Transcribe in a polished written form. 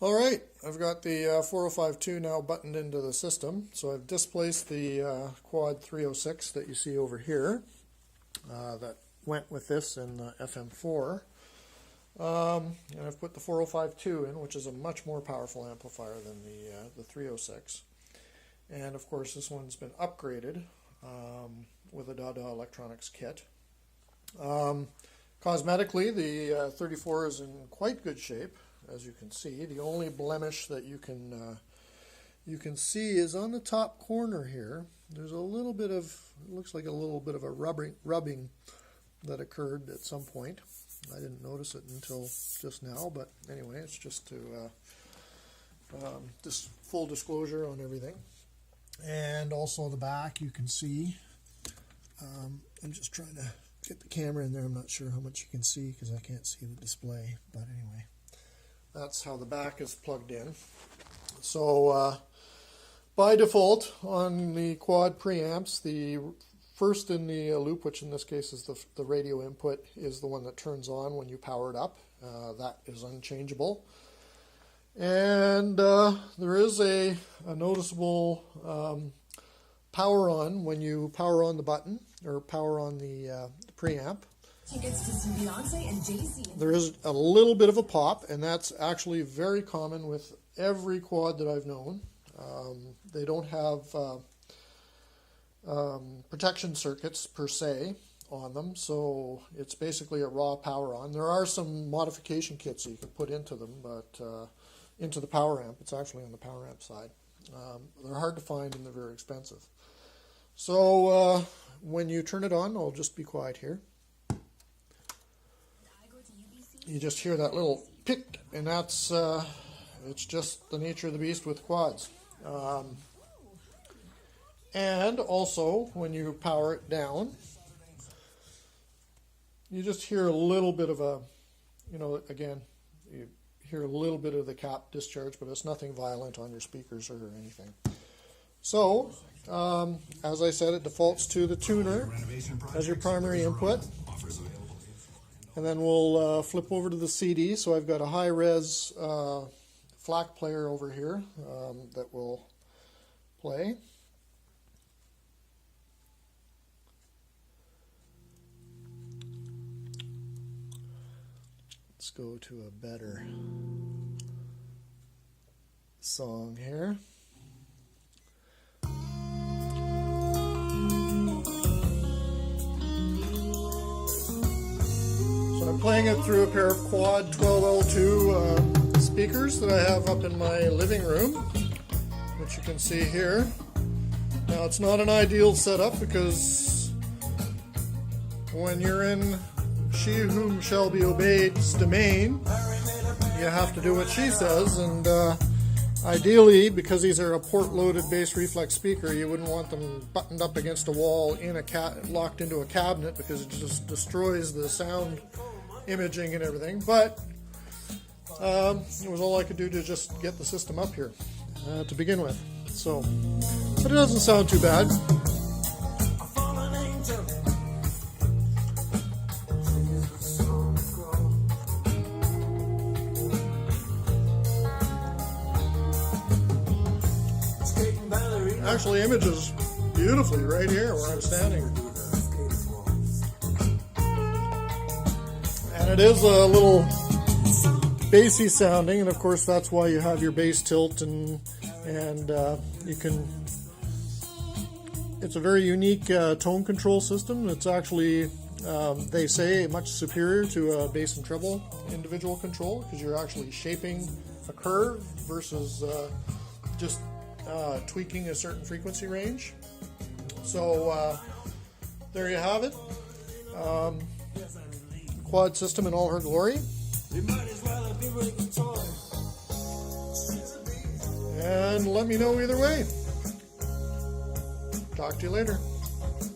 All right, I've got the 4052 now buttoned into the system. So I've displaced the Quad 306 that you see over here that went with this in the FM4. And I've put the 4052 in, which is a much more powerful amplifier than the 306. And of course this one's been upgraded with a Dada Electronics kit. Cosmetically, the 34 is in quite good shape, as you can see. The only blemish that you can see is on the top corner here. There's a little bit of, it looks like a little bit of a rubbing that occurred at some point. I didn't notice it until just now, but anyway, it's just to just full disclosure on everything. And also the back, you can see. I'm just trying to get the camera in there. I'm not sure how much you can see because I can't see the display, but anyway, that's how the back is plugged in. So by default on the quad preamps, the first in the loop, which in this case is the radio input, is the one that turns on when you power it up. That is unchangeable. And there is a noticeable power on when you power on the button or power on the preamp. Tickets to see Beyonce and Jay-Z. There is a little bit of a pop, and that's actually very common with every quad that I've known. They don't have protection circuits per se on them, so it's basically a raw power on. There are some modification kits that you can put into them, but into the power amp. It's actually on the power amp side. They're hard to find and they're very expensive. So when you turn it on, I'll just be quiet here. You just hear that little pick, and that's it's just the nature of the beast with quads. And also, when you power it down, you just hear a little bit of a, again, you hear a little bit of the cap discharge, but it's nothing violent on your speakers or anything. So, as I said, it defaults to the tuner as your primary input. And then we'll flip over to the CD. So I've got a high-res FLAC player over here that will play. Let's go to a better song here. So I'm playing it through a pair of Quad 12L2 speakers that I have up in my living room, which you can see here. Now it's not an ideal setup because when you're in She Whom Shall Be Obeyed's domain, you have to do what she says, and ideally, because these are a port-loaded bass reflex speaker, you wouldn't want them buttoned up against a wall in locked into a cabinet, because it just destroys the sound imaging and everything. But it was all I could do to just get the system up here to begin with. So, but it doesn't sound too bad. Actually images beautifully right here where I'm standing. And it is a little bassy sounding, and of course that's why you have your bass tilt, and you can, it's a very unique tone control system. It's actually, they say, much superior to a bass and treble individual control, because you're actually shaping a curve versus just tweaking a certain frequency range. So there you have it. Quad system in all her glory. And let me know either way. Talk to you later.